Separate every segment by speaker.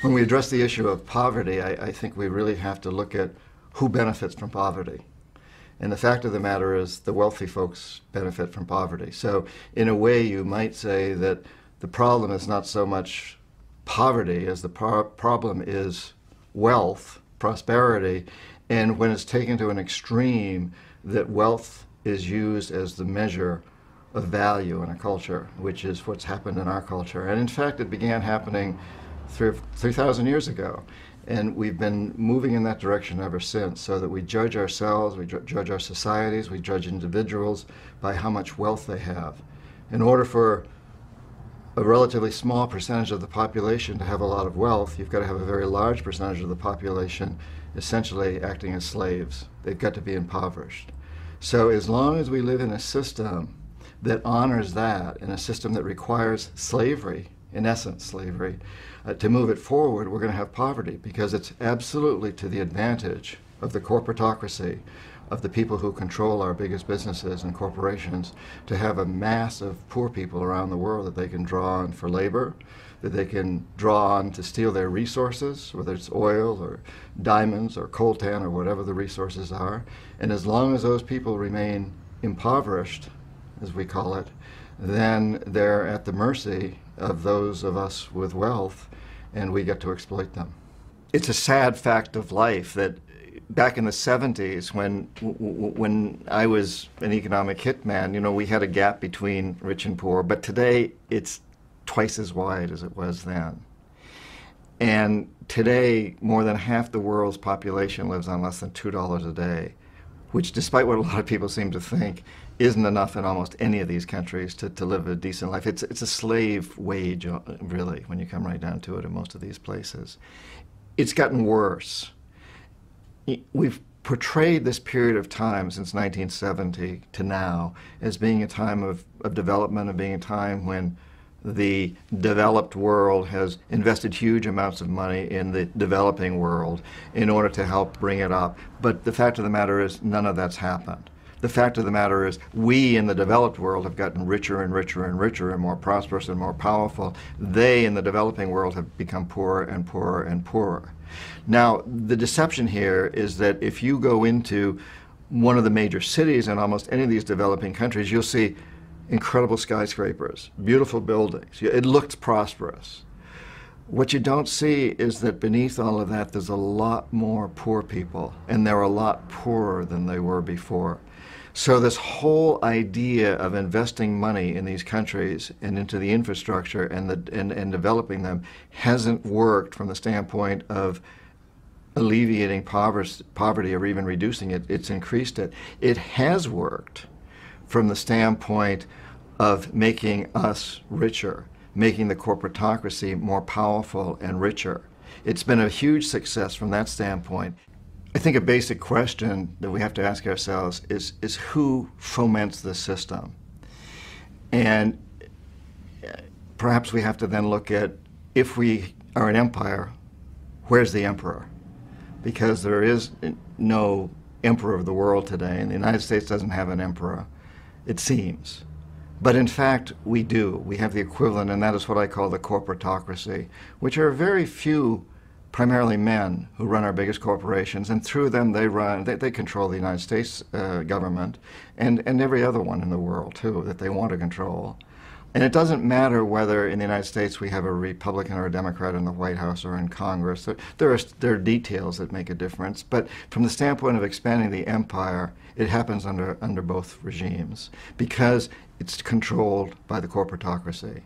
Speaker 1: When we address the issue of poverty, I think we really have to look at who benefits from poverty. And the fact of the matter is the wealthy folks benefit from poverty. So in a way, you might say that the problem is not so much poverty as the problem is wealth, prosperity, and when it's taken to an extreme, that wealth is used as the measure of value in a culture, which is what's happened in our culture. And in fact, it began happening 3,000 years ago. And we've been moving in that direction ever since, so that we judge ourselves, we judge our societies, we judge individuals by how much wealth they have. In order for a relatively small percentage of the population to have a lot of wealth, you've got to have a very large percentage of the population essentially acting as slaves. They've got to be impoverished. So as long as we live in a system that honors that, in a system that requires slavery, in essence slavery, to move it forward, we're going to have poverty, because it's absolutely to the advantage of the corporatocracy, of the people who control our biggest businesses and corporations, to have a mass of poor people around the world that they can draw on for labor, that they can draw on to steal their resources, whether it's oil or diamonds or coltan or whatever the resources are. And as long as those people remain impoverished, as we call it, then they're at the mercy of those of us with wealth, and we get to exploit them. It's a sad fact of life that back in the 70s, when I was an economic hitman, you know, we had a gap between rich and poor, but today it's twice as wide as it was then. And today, more than half the world's population lives on less than $2 a day, which, despite what a lot of people seem to think, isn't enough in almost any of these countries to live a decent life. It's a slave wage, really, when you come right down to it in most of these places. It's gotten worse. We've portrayed this period of time since 1970 to now as being a time of development, and being a time when the developed world has invested huge amounts of money in the developing world in order to help bring it up. But the fact of the matter is, none of that's happened. The fact of the matter is, we in the developed world have gotten richer and richer and richer and more prosperous and more powerful. They in the developing world have become poorer and poorer and poorer. Now, the deception here is that if you go into one of the major cities in almost any of these developing countries, you'll see incredible skyscrapers, beautiful buildings. It looks prosperous. What you don't see is that beneath all of that, there's a lot more poor people, and they're a lot poorer than they were before. So this whole idea of investing money in these countries and into the infrastructure and developing them hasn't worked from the standpoint of alleviating poverty or even reducing it. It's increased it. It has worked from the standpoint of making us richer, making the corporatocracy more powerful and richer. It's been a huge success from that standpoint. I think a basic question that we have to ask ourselves is who foments this system? And perhaps we have to then look at, if we are an empire, where's the emperor? Because there is no emperor of the world today, and the United States doesn't have an emperor, it seems. But in fact, we do. We have the equivalent, and that is what I call the corporatocracy, which are very few, primarily men, who run our biggest corporations, and through them they control the United States government and every other one in the world too that they want to control. And it doesn't matter whether in the United States we have a Republican or a Democrat in the White House or in Congress. There are details that make a difference, but from the standpoint of expanding the empire, it happens under both regimes because it's controlled by the corporatocracy.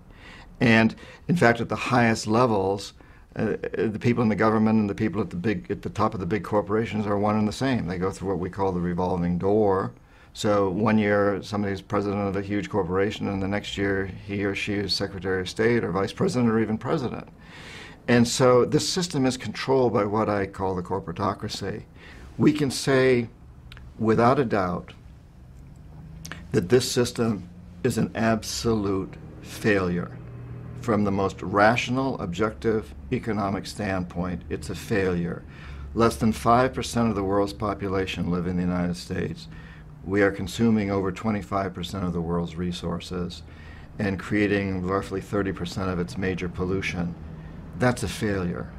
Speaker 1: And in fact, at the highest levels, the people in the government and the people at the top of the big corporations are one and the same. They go through what we call the revolving door. So one year somebody's president of a huge corporation, and the next year he or she is Secretary of State or Vice President or even President. And so this system is controlled by what I call the corporatocracy. We can say without a doubt that this system is an absolute failure. From the most rational, objective economic standpoint, it's a failure. Less than 5% of the world's population live in the United States. We are consuming over 25% of the world's resources and creating roughly 30% of its major pollution. That's a failure.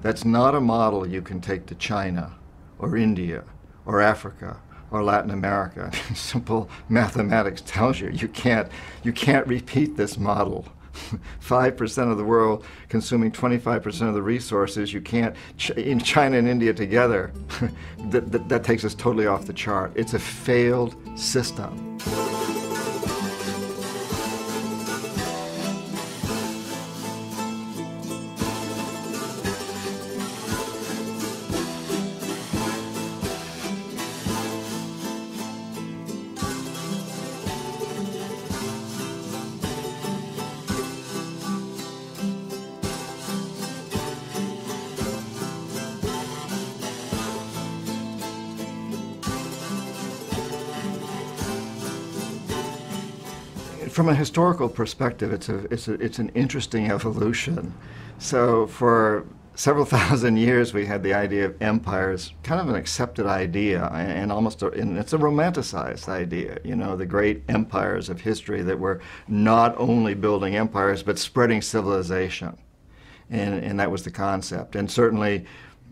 Speaker 1: That's not a model you can take to China or India or Africa or Latin America. Simple mathematics tells you you can't repeat this model. 5% of the world consuming 25% of the resources, you can't, in China and India together, that takes us totally off the chart. It's a failed system. From a historical perspective, it's an interesting evolution. So for several thousand years, we had the idea of empires, kind of an accepted idea, and it's a romanticized idea. You know, the great empires of history that were not only building empires but spreading civilization, and that was the concept. And certainly,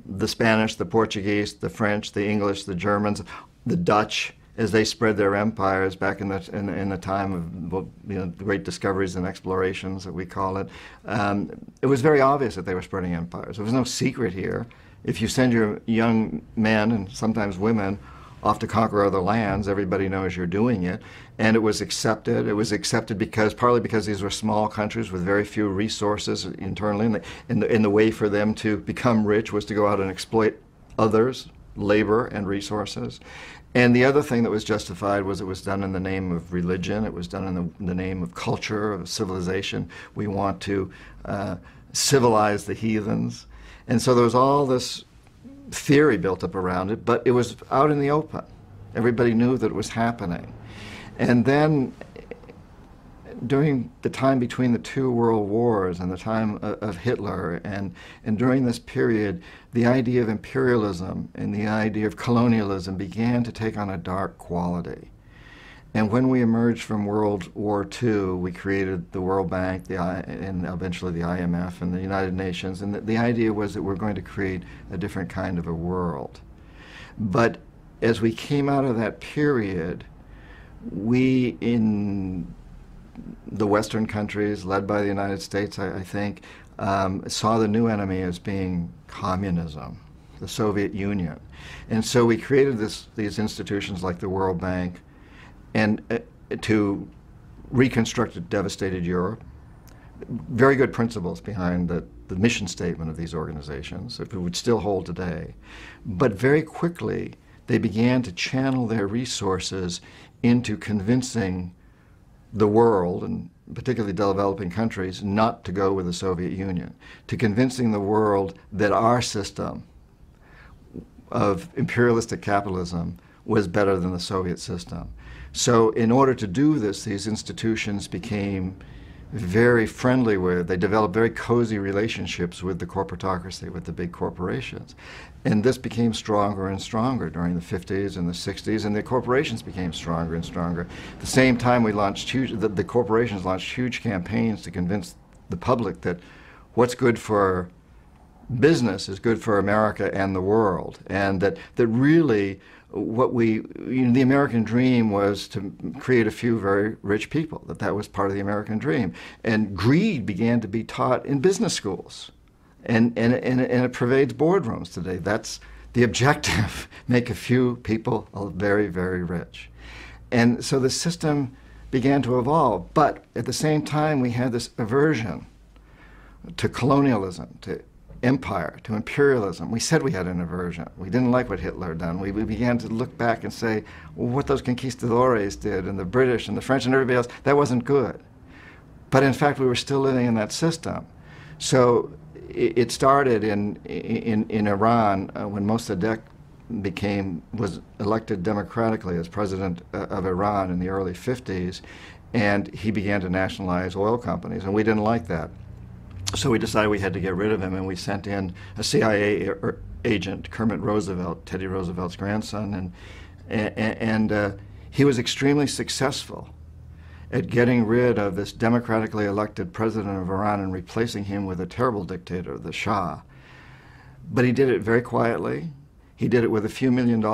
Speaker 1: the Spanish, the Portuguese, the French, the English, the Germans, the Dutch, as they spread their empires back in the time of the great discoveries and explorations that we call it, it was very obvious that they were spreading empires. There was no secret here. If you send your young men and sometimes women off to conquer other lands, everybody knows you're doing it, and it was accepted. It was accepted partly because these were small countries with very few resources internally, and the way for them to become rich was to go out and exploit others, labor and resources. And the other thing that was justified was it was done in the name of religion. It was done in the name of culture, of civilization. We want to civilize the heathens. And so there was all this theory built up around it, but it was out in the open. Everybody knew that it was happening. And then during the time between the two world wars and the time of Hitler, and during this period, the idea of imperialism and the idea of colonialism began to take on a dark quality. And when we emerged from World War II, we created the World Bank and eventually the IMF and the United Nations, and the idea was that we're going to create a different kind of a world. But as we came out of that period, we in the Western countries, led by the United States, I think, saw the new enemy as being communism, the Soviet Union. And so we created these institutions like the World Bank and to reconstruct a devastated Europe. Very good principles behind the mission statement of these organizations, if it would still hold today. But very quickly, they began to channel their resources into convincing the world, and particularly developing countries, not to go with the Soviet Union, to convincing the world that our system of imperialistic capitalism was better than the Soviet system. So in order to do this, these institutions became very friendly with, they developed very cozy relationships with the corporatocracy, with the big corporations. And this became stronger and stronger during the 50s and the 60s, and the corporations became stronger and stronger. At the same time, we launched the corporations launched huge campaigns to convince the public that what's good for business is good for America and the world, and that really the American dream was to create a few very rich people, that was part of the American dream. And greed began to be taught in business schools, and it pervades boardrooms today. That's the objective, make a few people very, very rich. And so the system began to evolve, but at the same time we had this aversion to colonialism, to empire, to imperialism. We said we had an aversion. We didn't like what Hitler had done. We began to look back and say, well, what those conquistadores did, and the British and the French and everybody else, that wasn't good. But in fact, we were still living in that system. So it started in Iran when Mossadegh was elected democratically as president of Iran in the early 50s, and he began to nationalize oil companies, and we didn't like that. So we decided we had to get rid of him, and we sent in a CIA agent, Kermit Roosevelt, Teddy Roosevelt's grandson, and he was extremely successful at getting rid of this democratically elected president of Iran and replacing him with a terrible dictator, the Shah. But he did it very quietly. He did it with a few $1 million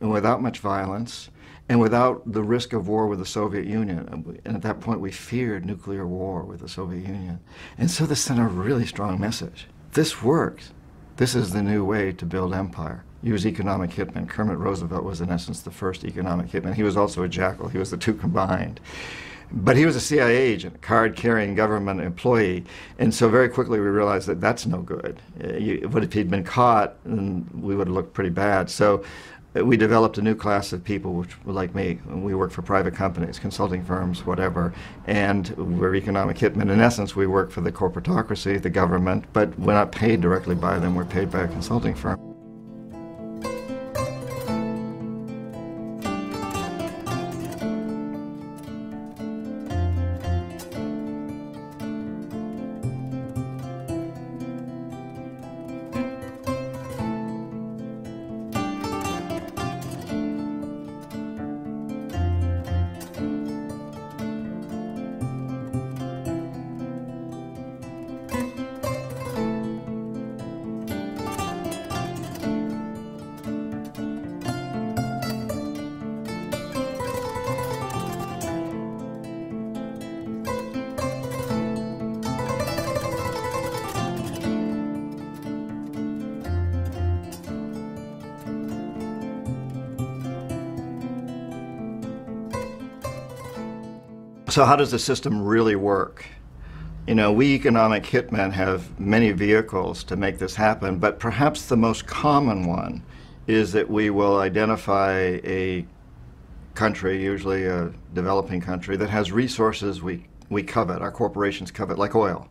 Speaker 1: and without much violence and without the risk of war with the Soviet Union. And at that point, we feared nuclear war with the Soviet Union. And so this sent a really strong message. This works. This is the new way to build empire. Use economic hitmen. Kermit Roosevelt was, in essence, the first economic hitman. He was also a jackal. He was the two combined. But he was a CIA agent, card-carrying government employee. And so very quickly we realized that that's no good. What if he'd been caught? And we would have looked pretty bad. So we developed a new class of people, which were like me. We work for private companies, consulting firms, whatever, and we're economic hitmen. In essence, we work for the corporatocracy, the government, but we're not paid directly by them. We're paid by a consulting firm. So how does the system really work? You know, we economic hitmen have many vehicles to make this happen, but perhaps the most common one is that we will identify a country, usually a developing country, that has resources we covet, our corporations covet, like oil.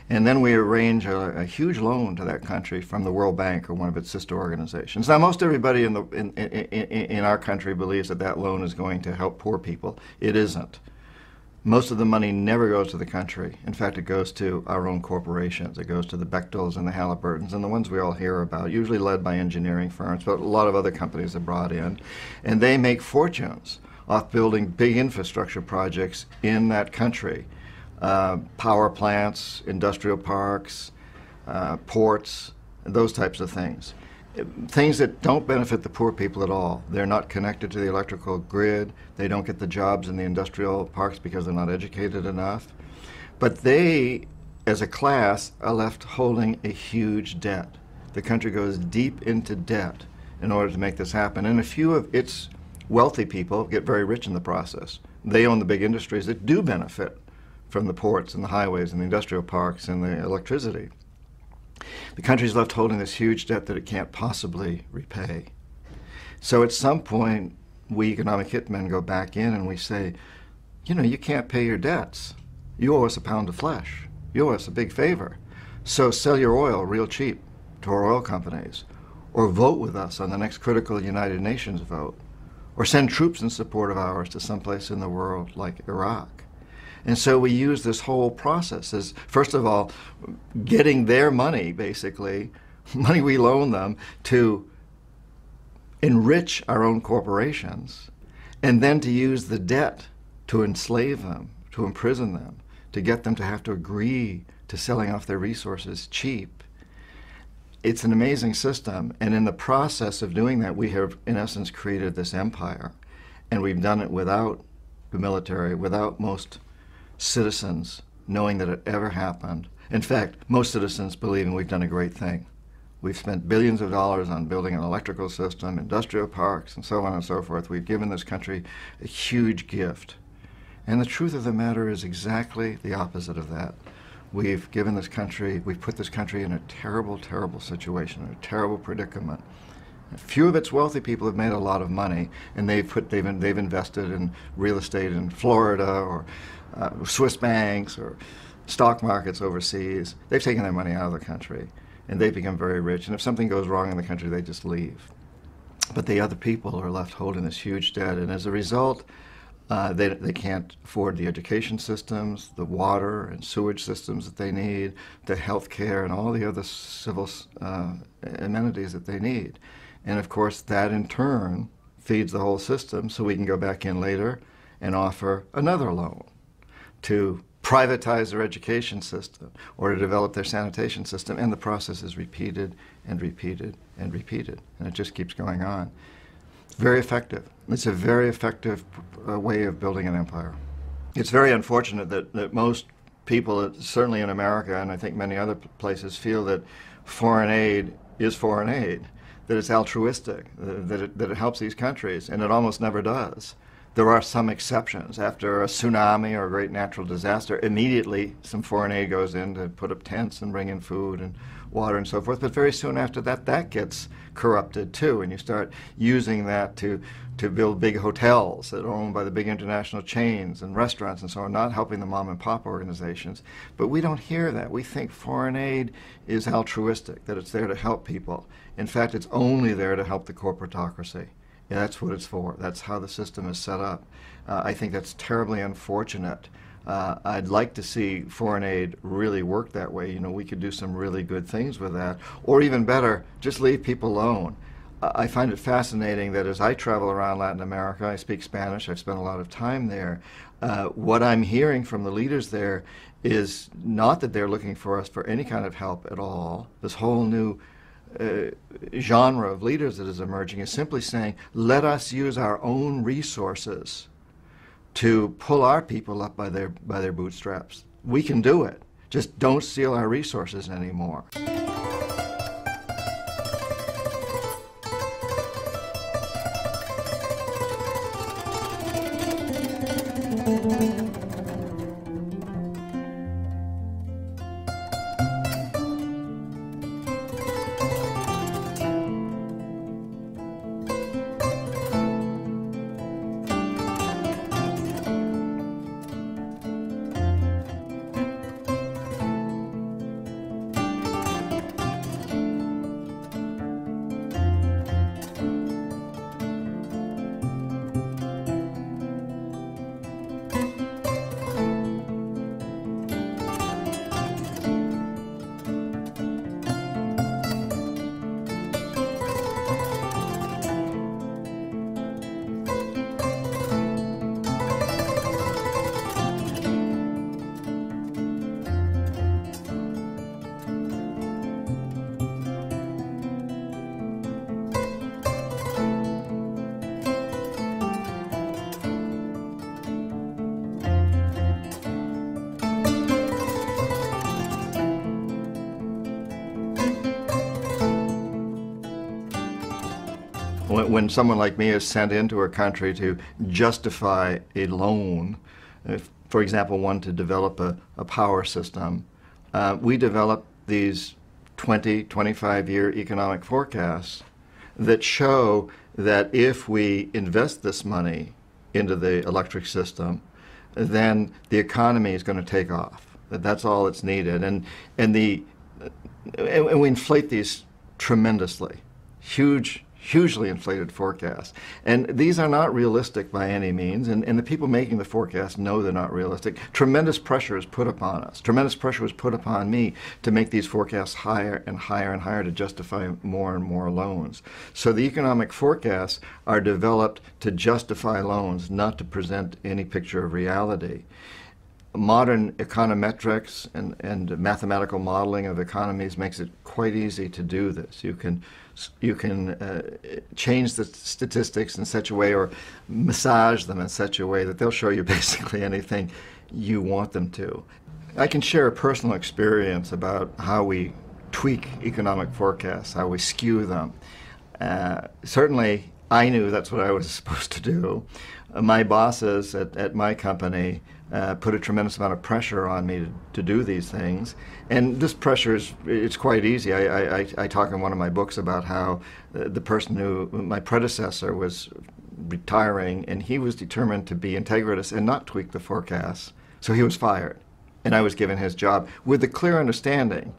Speaker 1: And then we arrange a huge loan to that country from the World Bank or one of its sister organizations. Now, most everybody in our country believes that that loan is going to help poor people. It isn't. Most of the money never goes to the country. In fact, it goes to our own corporations. It goes to the Bechtels and the Halliburtons and the ones we all hear about, usually led by engineering firms, but a lot of other companies are brought in. And they make fortunes off building big infrastructure projects in that country. Power plants, industrial parks, ports, those types of things. Things that don't benefit the poor people at all. They're not connected to the electrical grid. They don't get the jobs in the industrial parks because they're not educated enough. But they, as a class, are left holding a huge debt. The country goes deep into debt in order to make this happen. And a few of its wealthy people get very rich in the process. They own the big industries that do benefit from the ports and the highways and the industrial parks and the electricity. The country's left holding this huge debt that it can't possibly repay. So at some point, we economic hitmen go back in and we say, you know, you can't pay your debts. You owe us a pound of flesh. You owe us a big favor. So sell your oil real cheap to our oil companies, or vote with us on the next critical United Nations vote, or send troops in support of ours to someplace in the world like Iraq. And so we use this whole process as, first of all, getting their money, basically, money we loan them, to enrich our own corporations, and then to use the debt to enslave them, to imprison them, to get them to have to agree to selling off their resources cheap. It's an amazing system, and in the process of doing that, we have, in essence, created this empire. And we've done it without the military, without most citizens knowing that it ever happened. In fact, most citizens believing we've done a great thing. We've spent billions of dollars on building an electrical system, industrial parks, and so on and so forth. We've given this country a huge gift. And the truth of the matter is exactly the opposite of that. We've given this country, we've put this country in a terrible, terrible situation, a terrible predicament. A few of its wealthy people have made a lot of money, and they've invested in real estate in Florida or Swiss banks or stock markets overseas. They've taken their money out of the country, and they've become very rich. And if something goes wrong in the country, they just leave. But the other people are left holding this huge debt, and as a result, they can't afford the education systems, the water and sewage systems that they need, the health care, and all the other civil amenities that they need. And of course, that in turn feeds the whole system, so we can go back in later and offer another loan to privatize their education system or to develop their sanitation system, and the process is repeated and repeated and repeated, and it just keeps going on. Very effective. It's a very effective way of building an empire. It's very unfortunate that most people, certainly in America and I think many other places, feel that foreign aid is foreign aid, that it's altruistic, that it helps these countries, and it almost never does. There are some exceptions. After a tsunami or a great natural disaster, immediately some foreign aid goes in to put up tents and bring in food and water and so forth. But very soon after that, that gets corrupted too, and you start using that to build big hotels that are owned by the big international chains and restaurants and so on, not helping the mom and pop organizations. But we don't hear that. We think foreign aid is altruistic, that it's there to help people. In fact, it's only there to help the corporatocracy. Yeah, that's what it's for. That's how the system is set up. I think that's terribly unfortunate. I'd like to see foreign aid really work that way. You know, we could do some really good things with that. Or even better, just leave people alone. I find it fascinating that as I travel around Latin America, I speak Spanish, I've spent a lot of time there, what I'm hearing from the leaders there is not that they're looking for us for any kind of help at all. This whole new genre of leaders that is emerging is simply saying, let us use our own resources to pull our people up by their bootstraps. We can do it. Just don't steal our resources anymore. When someone like me is sent into a country to justify a loan, for example, one to develop a power system, we develop these 20, 25-year economic forecasts that show that if we invest this money into the electric system, then the economy is going to take off. That's all that's needed. And we inflate these tremendously, hugely inflated forecasts. And these are not realistic by any means, and the people making the forecasts know they're not realistic. Tremendous pressure is put upon us. Tremendous pressure was put upon me to make these forecasts higher and higher and higher to justify more and more loans. So the economic forecasts are developed to justify loans, not to present any picture of reality. Modern econometrics and mathematical modeling of economies makes it quite easy to do this. You can change the statistics in such a way or massage them in such a way that they'll show you basically anything you want them to. I can share a personal experience about how we tweak economic forecasts, how we skew them. Certainly, I knew that's what I was supposed to do. My bosses at my company put a tremendous amount of pressure on me to do these things. And this pressure it's quite easy. I talk in one of my books about how the person my predecessor was retiring, and he was determined to be integritous and not tweak the forecasts. So he was fired, and I was given his job with the clear understanding.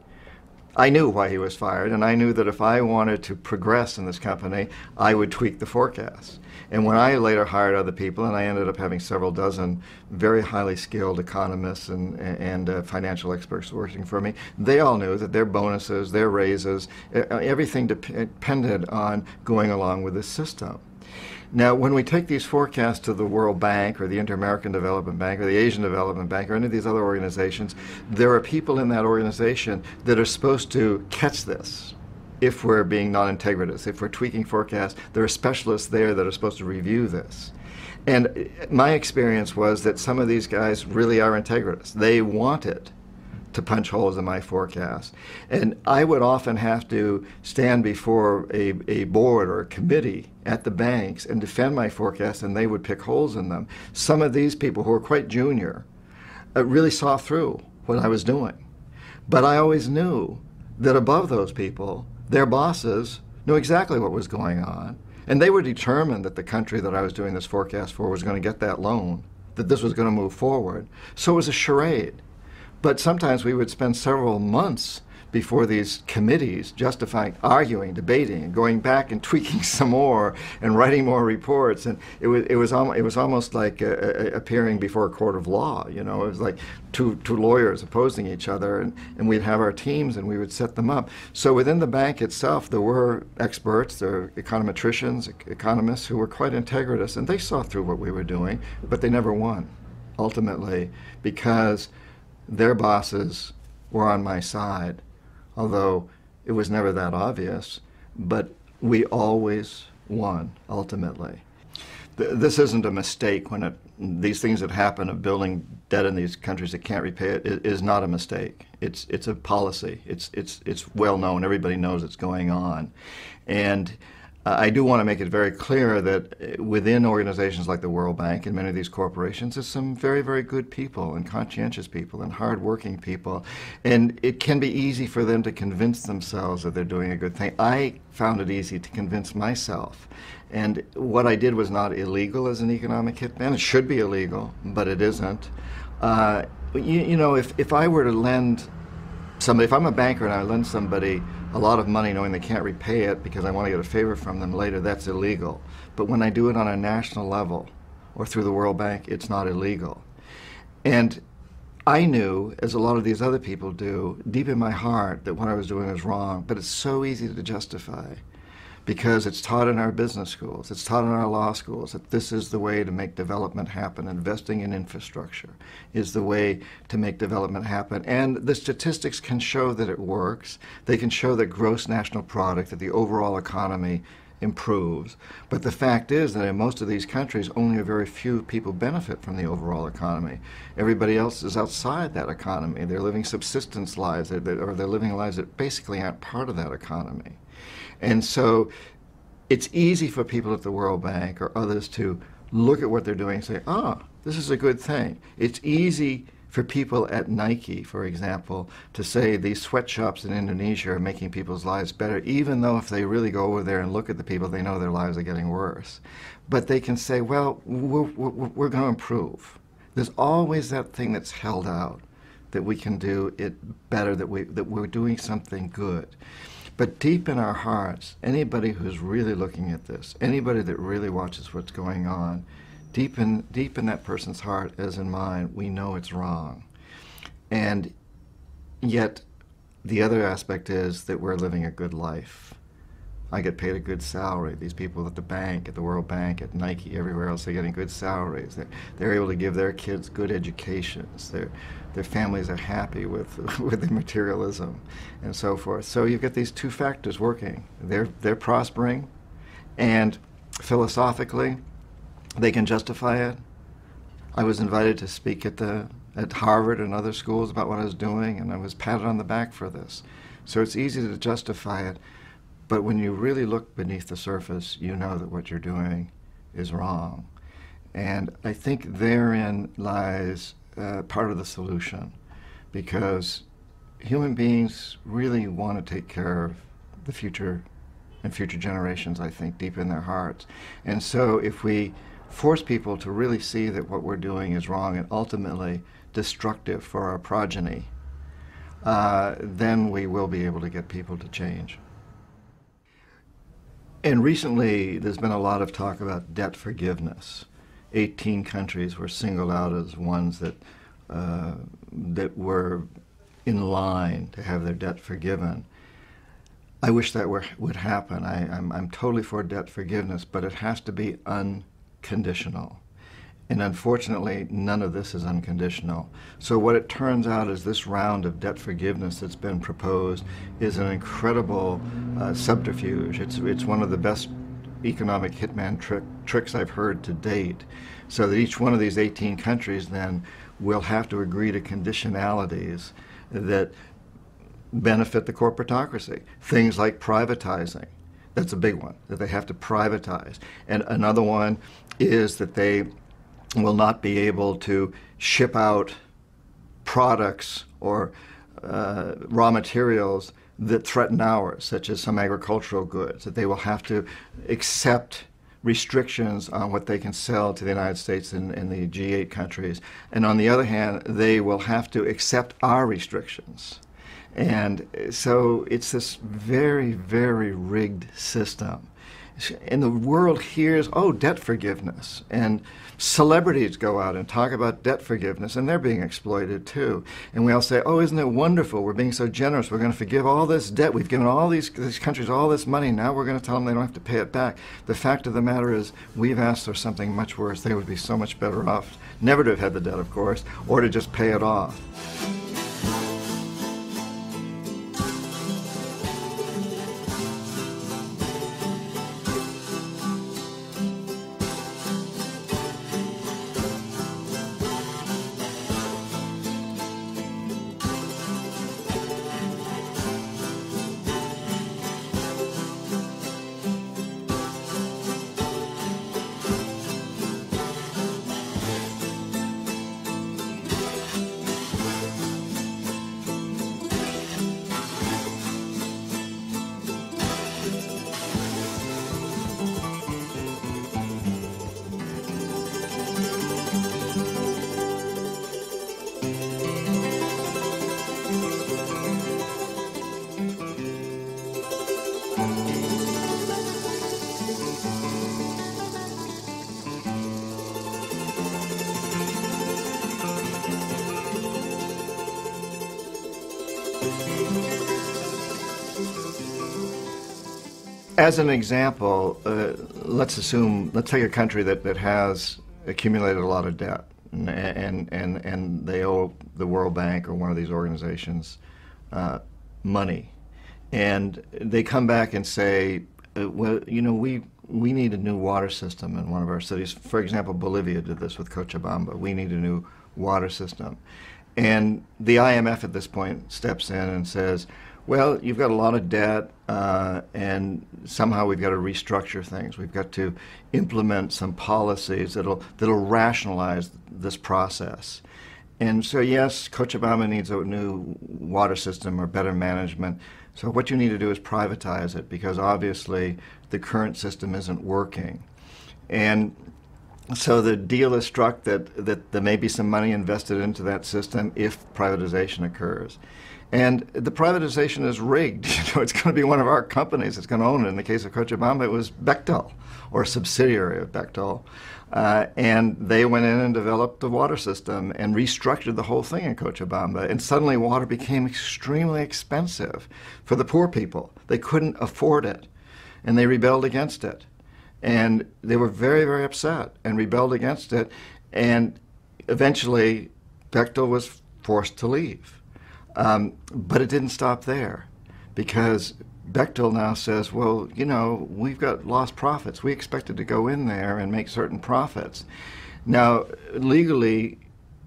Speaker 1: I knew why he was fired, and I knew that if I wanted to progress in this company, I would tweak the forecasts. And when I later hired other people, and I ended up having several dozen very highly skilled economists and financial experts working for me, they all knew that their bonuses, their raises, everything depended on going along with this system. Now, when we take these forecasts to the World Bank or the Inter-American Development Bank or the Asian Development Bank or any of these other organizations, there are people in that organization that are supposed to catch this if we're being non-integritous, if we're tweaking forecasts. There are specialists there that are supposed to review this. And my experience was that some of these guys really are integritous. They wanted to punch holes in my forecast. And I would often have to stand before a board or a committee at the banks and defend my forecast, and they would pick holes in them. Some of these people who were quite junior really saw through what I was doing. But I always knew that above those people, their bosses knew exactly what was going on, and they were determined that the country that I was doing this forecast for was going to get that loan, that this was going to move forward. So it was a charade. But sometimes we would spend several months before these committees justifying, arguing, debating, and going back and tweaking some more and writing more reports. And it was almost like appearing before a court of law. You know, it was like two lawyers opposing each other, and we'd have our teams and we would set them up. So within the bank itself, there were experts, there were econometricians, economists who were quite integritous, and they saw through what we were doing, but they never won, ultimately, because their bosses were on my side, although it was never that obvious, but we always won, ultimately. This isn't a mistake when these things that happen of building debt in these countries that can't repay it is not a mistake. It's a policy. It's well known. Everybody knows it's going on. And I do want to make it very clear that within organizations like the World Bank and many of these corporations, there's some very, very good people and conscientious people and hardworking people. And it can be easy for them to convince themselves that they're doing a good thing. I found it easy to convince myself. And what I did was not illegal as an economic hitman. It should be illegal, but it isn't. You know, if I were to lend somebody, if I'm a banker and I lend somebody a lot of money knowing they can't repay it because I want to get a favor from them later, that's illegal. But when I do it on a national level or through the World Bank, it's not illegal. And I knew, as a lot of these other people do, deep in my heart that what I was doing was wrong, but it's so easy to justify because it's taught in our business schools, it's taught in our law schools that this is the way to make development happen. Investing in infrastructure is the way to make development happen. And the statistics can show that it works. They can show that gross national product, that the overall economy improves. But the fact is that in most of these countries, only a very few people benefit from the overall economy. Everybody else is outside that economy. They're living subsistence lives, or they're living lives that basically aren't part of that economy. And so it's easy for people at the World Bank or others to look at what they're doing and say, this is a good thing. It's easy for people at Nike, for example, to say these sweatshops in Indonesia are making people's lives better, even though if they really go over there and look at the people, they know their lives are getting worse. But they can say, well, we're going to improve. There's always that thing that's held out, that we can do it better, that we're doing something good. But deep in our hearts, anybody who's really looking at this, anybody that really watches what's going on, deep in that person's heart, as in mine, we know it's wrong. And yet, the other aspect is that we're living a good life. I get paid a good salary. These people at the bank, at the World Bank, at Nike, everywhere else, they're getting good salaries. They're able to give their kids good educations. Their families are happy with the materialism and so forth. So you've got these two factors working. They're prospering, and philosophically, they can justify it. I was invited to speak at Harvard and other schools about what I was doing, and I was patted on the back for this. So it's easy to justify it. But when you really look beneath the surface, you know that what you're doing is wrong. And I think therein lies part of the solution, because human beings really want to take care of the future and future generations, I think, deep in their hearts. And so if we force people to really see that what we're doing is wrong and ultimately destructive for our progeny, then we will be able to get people to change. And recently, there's been a lot of talk about debt forgiveness. 18 countries were singled out as ones that were in line to have their debt forgiven. I wish that would happen. I'm totally for debt forgiveness, but it has to be unconditional. And unfortunately, none of this is unconditional. So what it turns out is this round of debt forgiveness that's been proposed is an incredible subterfuge. It's one of the best economic hitman tricks I've heard to date. So that each one of these 18 countries then will have to agree to conditionalities that benefit the corporatocracy. Things like privatizing. That's a big one, that they have to privatize. And another one is that they will not be able to ship out products or raw materials that threaten ours, such as some agricultural goods, that they will have to accept restrictions on what they can sell to the United States and the G8 countries. And on the other hand, they will have to accept our restrictions. And so it's this very, very rigged system. And the world hears, oh, debt forgiveness. And celebrities go out and talk about debt forgiveness, and they're being exploited too. And we all say, oh, isn't it wonderful? We're being so generous. We're going to forgive all this debt. We've given all these countries all this money. Now we're going to tell them they don't have to pay it back. The fact of the matter is we've asked for something much worse. They would be so much better off never to have had the debt, of course, or to just pay it off. As an example, let's take a country that has accumulated a lot of debt, and they owe the World Bank or one of these organizations money. And they come back and say, well, you know, we need a new water system in one of our cities. For example, Bolivia did this with Cochabamba. We need a new water system. And the IMF at this point steps in and says, well, you've got a lot of debt, and somehow we've got to restructure things. We've got to implement some policies that'll rationalize this process. And so, yes, Cochabamba needs a new water system or better management. So what you need to do is privatize it, because obviously the current system isn't working. And so the deal is struck that there may be some money invested into that system if privatization occurs. And the privatization is rigged. You know, it's going to be one of our companies that's going to own it. In the case of Cochabamba, it was Bechtel, or a subsidiary of Bechtel. And they went in and developed the water system and restructured the whole thing in Cochabamba. And suddenly water became extremely expensive for the poor people. They couldn't afford it, and they rebelled against it. And they were very, very upset and rebelled against it. And eventually, Bechtel was forced to leave. But it didn't stop there, because Bechtel now says, well, you know, we've got lost profits. We expected to go in there and make certain profits. Now, legally,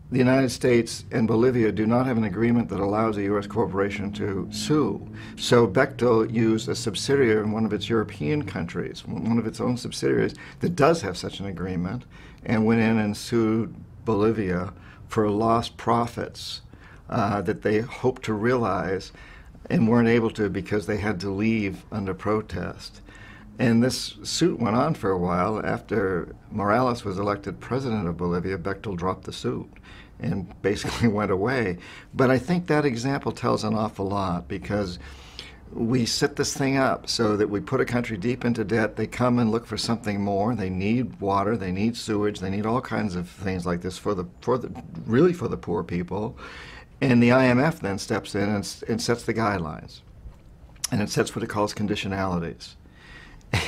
Speaker 1: the United States and Bolivia do not have an agreement that allows a U.S. corporation to sue. So Bechtel used a subsidiary in one of its European countries, one of its own subsidiaries, that does have such an agreement, and went in and sued Bolivia for lost profits that they hoped to realize and weren't able to because they had to leave under protest. And this suit went on for a while. After Morales was elected president of Bolivia, Bechtel dropped the suit and basically went away. But I think that example tells an awful lot, because we set this thing up so that we put a country deep into debt. They come and look for something more. They need water, they need sewage, they need all kinds of things like this for the poor people. And the IMF then steps in and sets the guidelines. and it sets what it calls conditionalities.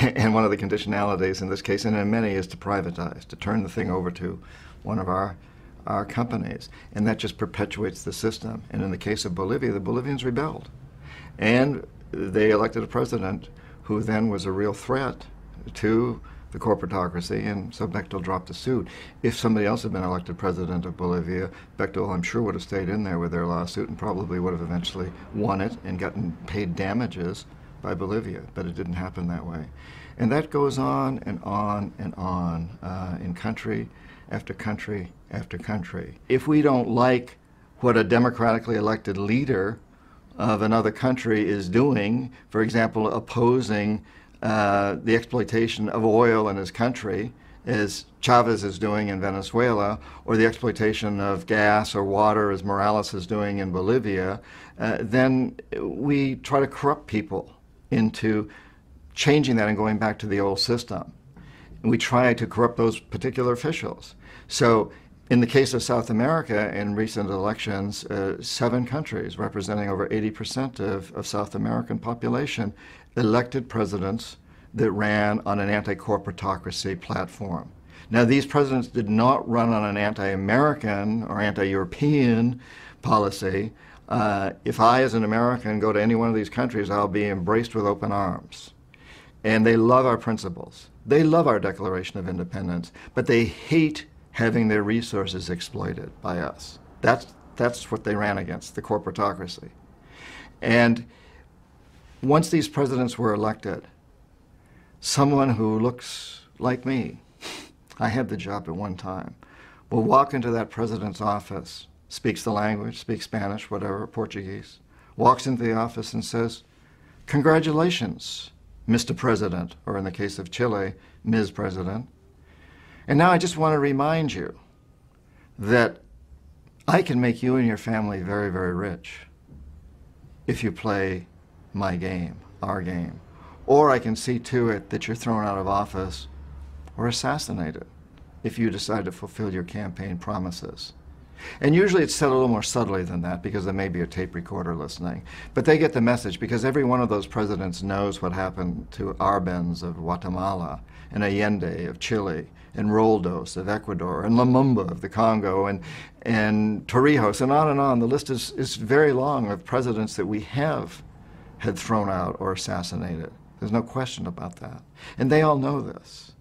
Speaker 1: And one of the conditionalities in this case, and in many, is to privatize, to turn the thing over to one of our companies. And that just perpetuates the system. And in the case of Bolivia, the Bolivians rebelled. And they elected a president who then was a real threat to the corporatocracy, and so Bechtel dropped the suit. If somebody else had been elected president of Bolivia, Bechtel, I'm sure, would have stayed in there with their lawsuit and probably would have eventually won it and gotten paid damages by Bolivia, but it didn't happen that way. And that goes on and on and on in country after country after country. If we don't like what a democratically elected leader of another country is doing, for example, opposing the exploitation of oil in his country, as Chavez is doing in Venezuela, or the exploitation of gas or water, as Morales is doing in Bolivia, then we try to corrupt people into changing that and going back to the old system. And we try to corrupt those particular officials. So in the case of South America, in recent elections, 7 countries representing over 80% of South American population elected presidents that ran on an anti-corporatocracy platform. Now, these presidents did not run on an anti-American or anti-European policy. If I, as an American, go to any one of these countries, I'll be embraced with open arms. And they love our principles. They love our Declaration of Independence, but they hate having their resources exploited by us. That's what they ran against, the corporatocracy. And once these presidents were elected, someone who looks like me, I had the job at one time, will walk into that president's office, speaks the language, speaks Spanish, whatever, Portuguese, walks into the office and says, "Congratulations, Mr. President," or in the case of Chile, Ms. President. And now I just want to remind you that I can make you and your family very, very rich if you play my game, our game. Or I can see to it that you're thrown out of office or assassinated if you decide to fulfill your campaign promises. And usually it's said a little more subtly than that because there may be a tape recorder listening. But they get the message because every one of those presidents knows what happened to Arbenz of Guatemala, and Allende of Chile, and Roldos of Ecuador, and Lumumba of the Congo, and Torrijos, and on. The list is very long of presidents that we have had thrown out or assassinated. There's no question about that. And they all know this.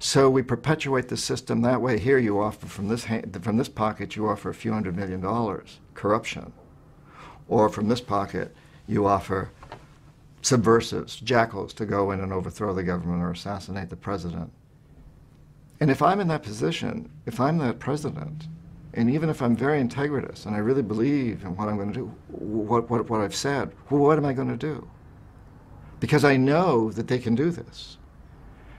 Speaker 1: So we perpetuate the system that way. Here you offer from this pocket, you offer a few $100 million, corruption. Or from this pocket, you offer subversives, jackals, to go in and overthrow the government or assassinate the president. And if I'm in that position, if I'm that president, and even if I'm very integritous and I really believe in what I'm going to do, what I've said, well, what am I going to do? Because I know that they can do this.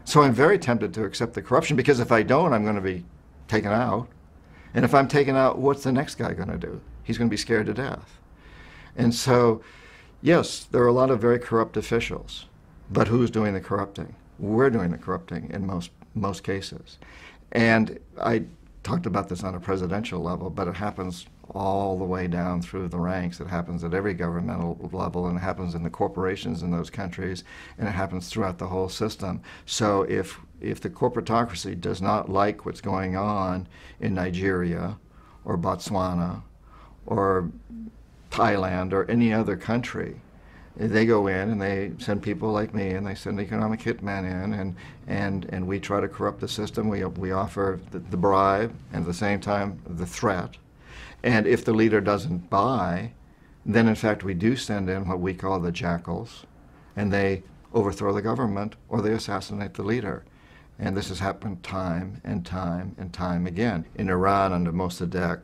Speaker 1: So I'm very tempted to accept the corruption, because if I don't, I'm going to be taken out. And if I'm taken out, what's the next guy going to do? He's going to be scared to death. And so, yes, there are a lot of very corrupt officials, but who's doing the corrupting? We're doing the corrupting in most cases. And I talked about this on a presidential level, but it happens all the way down through the ranks. It happens at every governmental level, and it happens in the corporations in those countries, and it happens throughout the whole system. So if the corporatocracy does not like what's going on in Nigeria or Botswana or Thailand or any other country, they go in and they send people like me, and they send economic hitmen in, and we try to corrupt the system. We offer the bribe and at the same time the threat. And if the leader doesn't buy, then in fact we do send in what we call the jackals, and they overthrow the government or they assassinate the leader. And this has happened time and time and time again. In Iran under Mossadegh,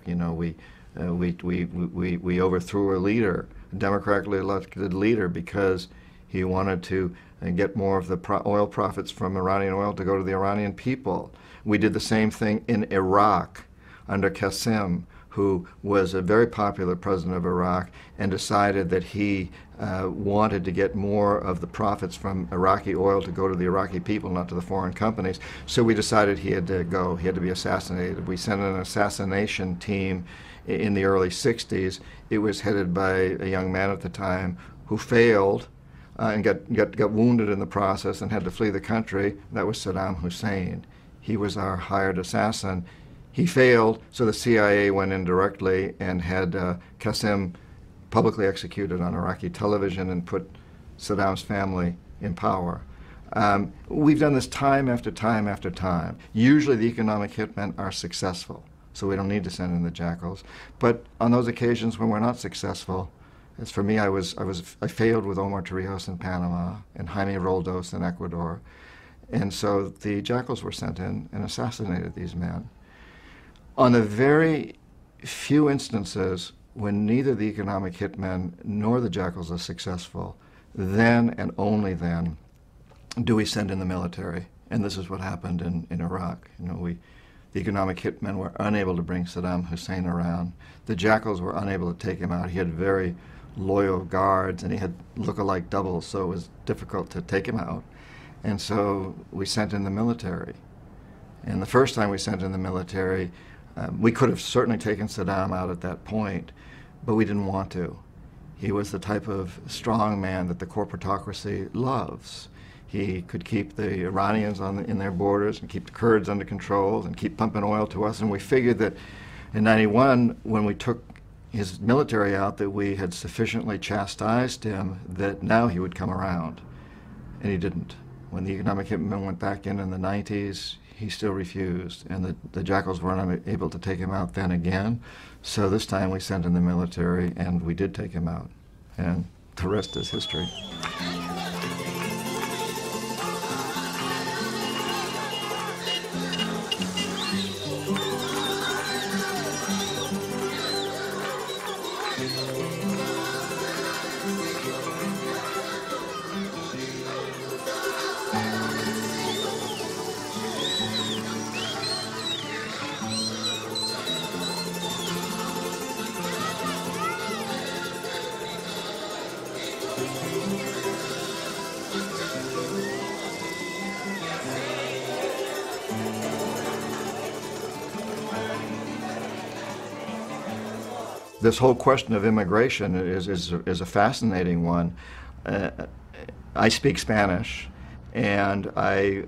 Speaker 1: we overthrew a leader, a democratically elected leader, because he wanted to get more of the oil profits from Iranian oil to go to the Iranian people. We did the same thing in Iraq under Qasem, who was a very popular president of Iraq, and decided that he wanted to get more of the profits from Iraqi oil to go to the Iraqi people, not to the foreign companies. So we decided he had to go, he had to be assassinated. We sent an assassination team in the early 60s. It was headed by a young man at the time who failed and got wounded in the process and had to flee the country. That was Saddam Hussein. He was our hired assassin. He failed, so the CIA went in directly and had Qasem publicly executed on Iraqi television and put Saddam's family in power. We've done this time after time after time. Usually the economic hitmen are successful, so we don't need to send in the jackals. But on those occasions when we're not successful, as for me, I failed with Omar Torrijos in Panama and Jaime Roldos in Ecuador. And so the jackals were sent in and assassinated these men. On the very few instances when neither the economic hitmen nor the jackals are successful, then and only then do we send in the military. And this is what happened in Iraq. The economic hitmen were unable to bring Saddam Hussein around. The jackals were unable to take him out. He had very loyal guards and he had look-alike doubles, so it was difficult to take him out. And so we sent in the military. And the first time we sent in the military, we could have certainly taken Saddam out at that point, but we didn't want to. He was the type of strong man that the corporatocracy loves. He could keep the Iranians in their borders and keep the Kurds under control and keep pumping oil to us. And we figured that in '91, when we took his military out, that we had sufficiently chastised him that now he would come around. And he didn't. When the economic hitmen went back in the '90s, he still refused, and the jackals weren't able to take him out then again. So this time we sent in the military, and we did take him out. And the rest is history. This whole question of immigration is a fascinating one. I speak Spanish, and I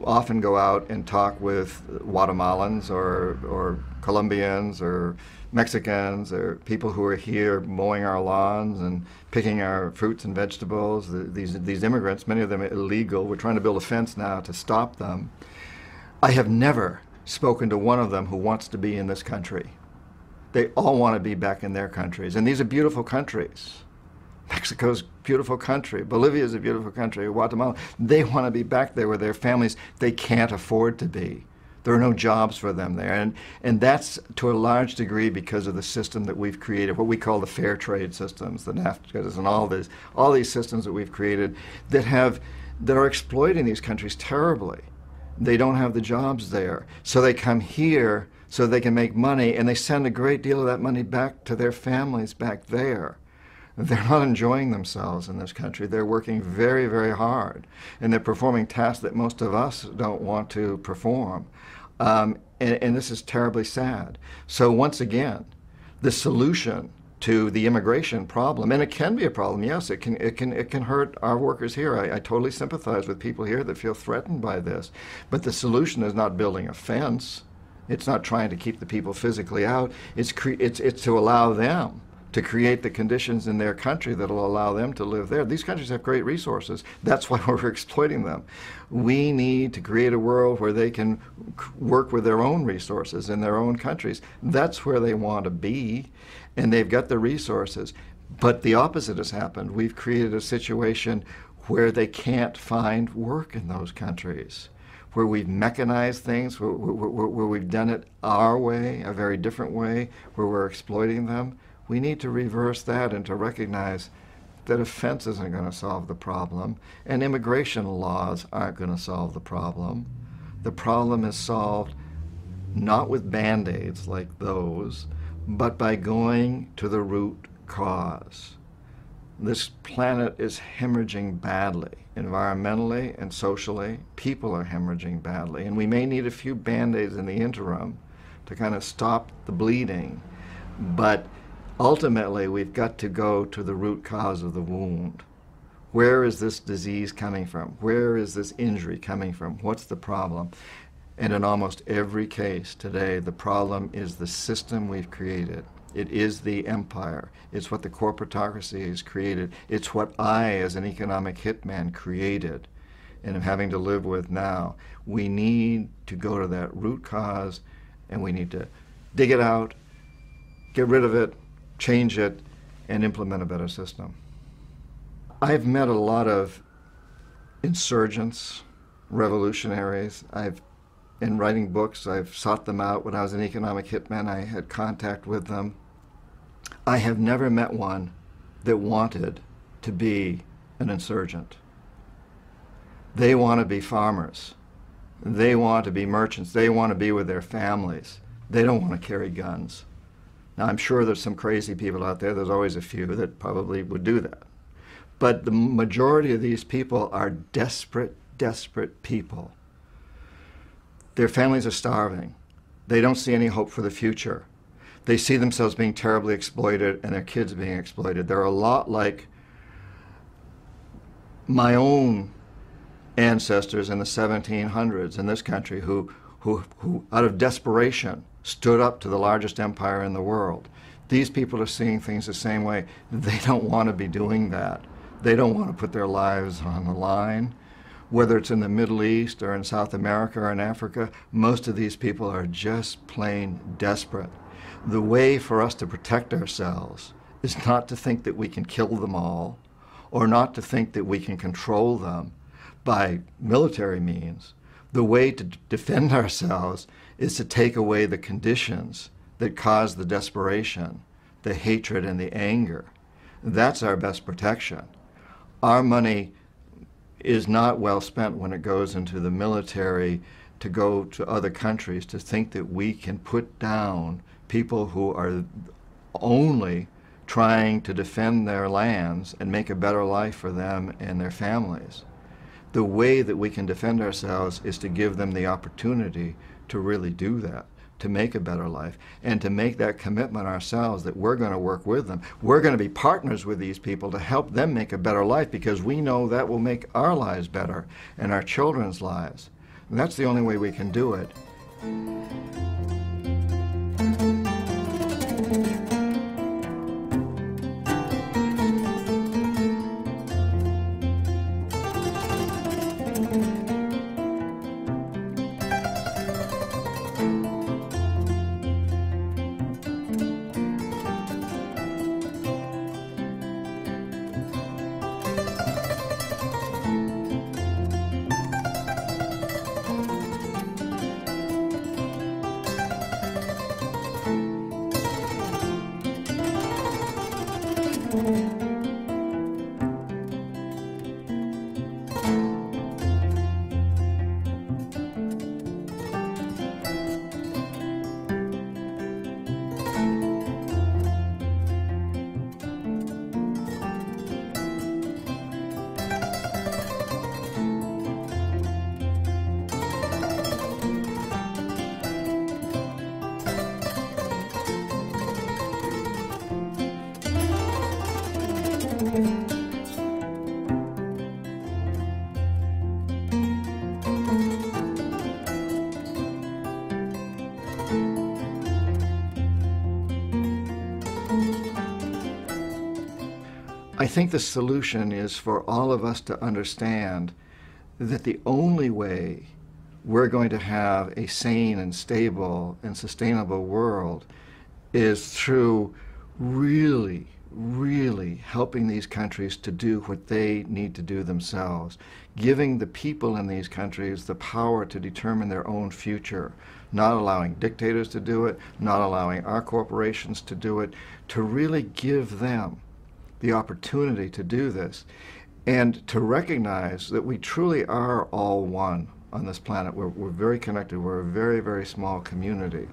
Speaker 1: often go out and talk with Guatemalans or Colombians or Mexicans or people who are here mowing our lawns and picking our fruits and vegetables. These immigrants, many of them are illegal. We're trying to build a fence now to stop them. I have never spoken to one of them who wants to be in this country. They all want to be back in their countries. And these are beautiful countries. Mexico's a beautiful country. Bolivia's a beautiful country. Guatemala. They want to be back there with their families. They can't afford to be. There are no jobs for them there. And that's to a large degree because of the system that we've created, what we call the fair trade systems, the NAFTAs and all these systems that we've created that are exploiting these countries terribly. They don't have the jobs there. So they come here so they can make money, and they send a great deal of that money back to their families back there. They're not enjoying themselves in this country. They're working very, very hard, and they're performing tasks that most of us don't want to perform. And this is terribly sad. So once again, the solution to the immigration problem, and it can be a problem, yes, it can hurt our workers here. I totally sympathize with people here that feel threatened by this. But the solution is not building a fence. It's not trying to keep the people physically out. It's to allow them to create the conditions in their country that will allow them to live there. These countries have great resources. That's why we're exploiting them. We need to create a world where they can work with their own resources in their own countries. That's where they want to be, and they've got the resources. But the opposite has happened. We've created a situation where they can't find work in those countries, where we've mechanized things, where we've done it our way, a very different way, where we're exploiting them. We need to reverse that and to recognize that a fence isn't going to solve the problem, and immigration laws aren't going to solve the problem. The problem is solved not with Band-Aids like those, but by going to the root cause. This planet is hemorrhaging badly, environmentally and socially. People are hemorrhaging badly, and we may need a few Band-Aids in the interim to kind of stop the bleeding. But ultimately, we've got to go to the root cause of the wound. Where is this disease coming from? Where is this injury coming from? What's the problem? And in almost every case today, the problem is the system we've created. It is the empire. It's what the corporatocracy has created. It's what I, as an economic hitman, created and am having to live with now. We need to go to that root cause, and we need to dig it out, get rid of it, change it, and implement a better system. I've met a lot of insurgents, revolutionaries. In writing books, I've sought them out. When I was an economic hitman, I had contact with them. I have never met one that wanted to be an insurgent. They want to be farmers. They want to be merchants. They want to be with their families. They don't want to carry guns. Now, I'm sure there's some crazy people out there. There's always a few that probably would do that. But the majority of these people are desperate, desperate people. Their families are starving. They don't see any hope for the future. They see themselves being terribly exploited and their kids being exploited. They're a lot like my own ancestors in the 1700s in this country who out of desperation stood up to the largest empire in the world. These people are seeing things the same way. They don't want to be doing that. They don't want to put their lives on the line. Whether it's in the Middle East or in South America or in Africa, most of these people are just plain desperate. The way for us to protect ourselves is not to think that we can kill them all, or not to think that we can control them by military means. The way to defend ourselves is to take away the conditions that cause the desperation, the hatred, and the anger. That's our best protection. Our money is not well spent when it goes into the military to go to other countries to think that we can put down people who are only trying to defend their lands and make a better life for them and their families. The way that we can defend ourselves is to give them the opportunity to really do that, to make a better life, and to make that commitment ourselves that we're going to work with them. We're going to be partners with these people to help them make a better life, because we know that will make our lives better and our children's lives. And that's the only way we can do it. I think the solution is for all of us to understand that the only way we're going to have a sane and stable and sustainable world is through really helping these countries to do what they need to do themselves, giving the people in these countries the power to determine their own future, not allowing dictators to do it, not allowing our corporations to do it, to really give them the opportunity to do this, and to recognize that we truly are all one on this planet. We're very connected. We're a very small community.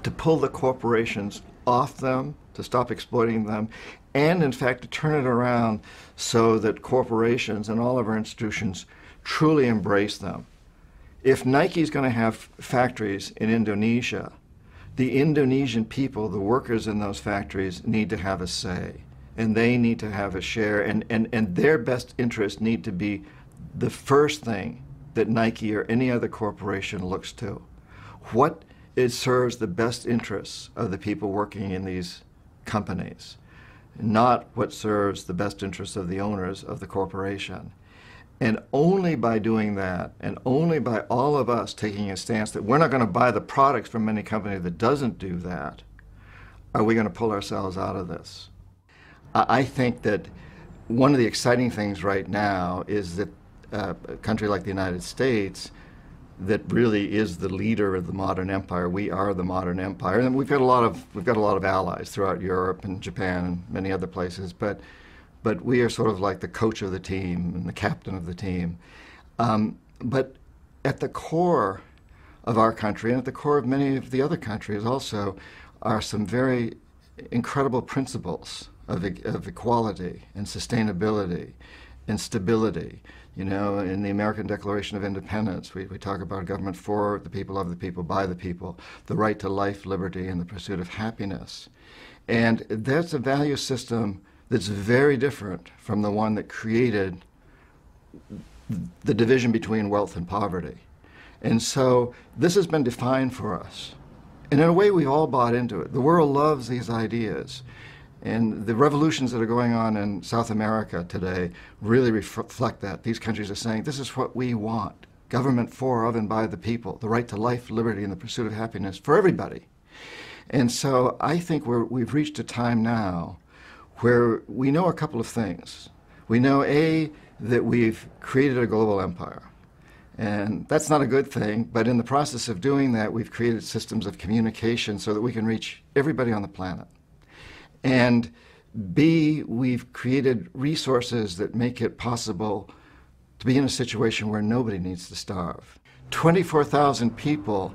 Speaker 1: To pull the corporations off them, to stop exploiting them, and in fact to turn it around so that corporations and all of our institutions truly embrace them. If Nike's going to have factories in Indonesia, the Indonesian people, the workers in those factories, need to have a say, and they need to have a share, and their best interests need to be the first thing that Nike or any other corporation looks to. What serves the best interests of the people working in these companies, not what serves the best interests of the owners of the corporation. And only by doing that, and only by all of us taking a stance that we're not going to buy the products from any company that doesn't do that, are we going to pull ourselves out of this. I think that one of the exciting things right now is that a country like the United States, that really is the leader of the modern empire. We are the modern empire, and we've got a lot of allies throughout Europe and Japan and many other places. But we are sort of like the coach of the team and the captain of the team. But at the core of our country, and at the core of many of the other countries also, are some very incredible principles of equality and sustainability and stability. You know, in the American Declaration of Independence, we talk about a government for the people, of the people, by the people, the right to life, liberty, and the pursuit of happiness. And that's a value system that's very different from the one that created the division between wealth and poverty. And so this has been defined for us. And in a way, we've all bought into it. The world loves these ideas. And the revolutions that are going on in South America today really reflect that. These countries are saying, this is what we want. Government for, of, and by the people. The right to life, liberty, and the pursuit of happiness for everybody. And so I think we've reached a time now where we know a couple of things. We know, A, that we've created a global empire. And that's not a good thing, but in the process of doing that, we've created systems of communication so that we can reach everybody on the planet. And B, we've created resources that make it possible to be in a situation where nobody needs to starve. 24,000 people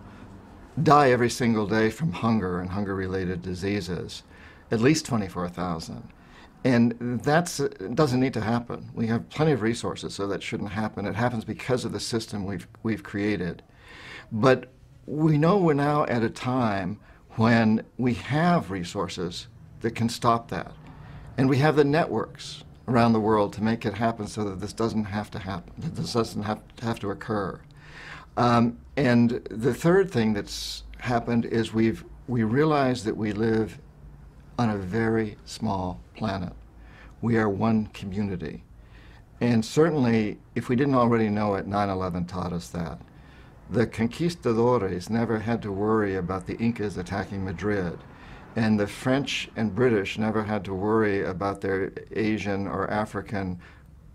Speaker 1: die every single day from hunger and hunger-related diseases. At least 24,000. And that doesn't need to happen. We have plenty of resources, so that shouldn't happen. It happens because of the system we've created. But we know we're now at a time when we have resources that can stop that. And we have the networks around the world to make it happen so that this doesn't have to happen, that this doesn't have to occur. And the third thing that's happened is we realize that we live on a very small planet. We are one community. And certainly, if we didn't already know it, 9/11 taught us that. The conquistadores never had to worry about the Incas attacking Madrid. And the French and British never had to worry about their Asian or African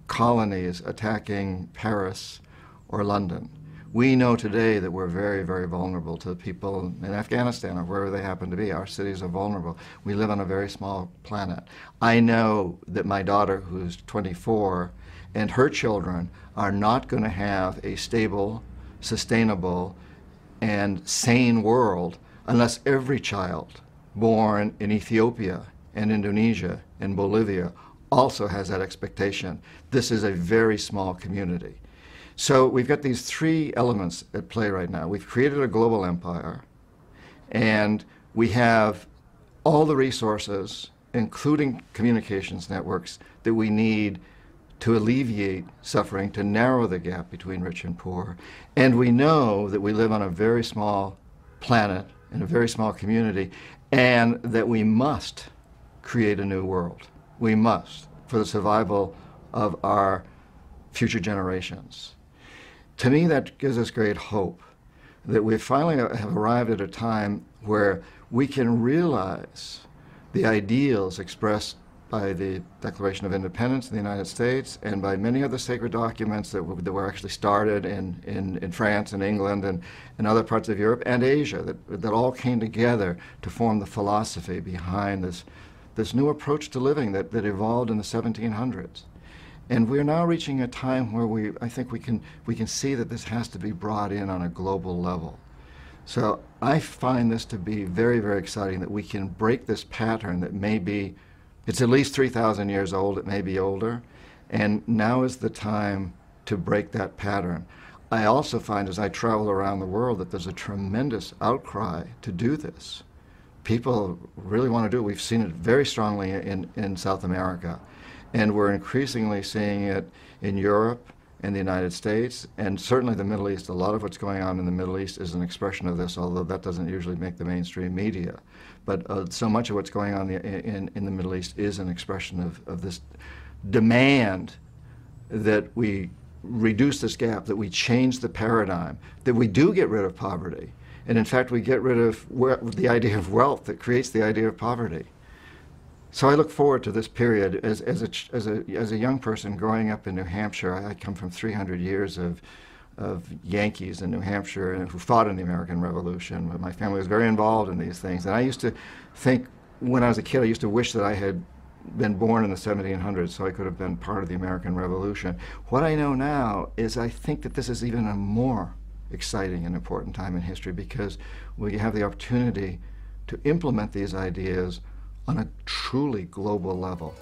Speaker 1: colonies attacking Paris or London. We know today that we're very, very vulnerable to people in Afghanistan or wherever they happen to be. Our cities are vulnerable. We live on a very small planet. I know that my daughter, who's 24, and her children are not going to have a stable, sustainable, and sane world unless every child born in Ethiopia and Indonesia and Bolivia also has that expectation. This is a very small community. So we've got these three elements at play right now. We've created a global empire, and we have all the resources, including communications networks, that we need to alleviate suffering, to narrow the gap between rich and poor. And we know that we live on a very small planet, in a very small community, and that we must create a new world. We must, for the survival of our future generations. To me, that gives us great hope that we finally have arrived at a time where we can realize the ideals expressed by the Declaration of Independence in the United States and by many other sacred documents that were actually started in France and England and other parts of Europe and Asia, that all came together to form the philosophy behind this new approach to living that evolved in the 1700s. And we're now reaching a time where I think we can see that this has to be brought in on a global level. So I find this to be very, very exciting that we can break this pattern that may be, it's at least 3,000 years old, it may be older, and now is the time to break that pattern. I also find as I travel around the world that there's a tremendous outcry to do this. People really want to do it. We've seen it very strongly in South America, and we're increasingly seeing it in Europe and the United States, and certainly the Middle East. A lot of what's going on in the Middle East is an expression of this, although that doesn't usually make the mainstream media. But so much of what's going on in the Middle East is an expression of this demand that we reduce this gap, that we change the paradigm, that we do get rid of poverty. And in fact, we get rid of the idea of wealth that creates the idea of poverty. So I look forward to this period as a young person growing up in New Hampshire. I come from 300 years of Yankees in New Hampshire and who fought in the American Revolution. My family was very involved in these things. And I used to think, when I was a kid, I used to wish that I had been born in the 1700s so I could have been part of the American Revolution. What I know now is I think that this is even a more exciting and important time in history because we have the opportunity to implement these ideas on a truly global level.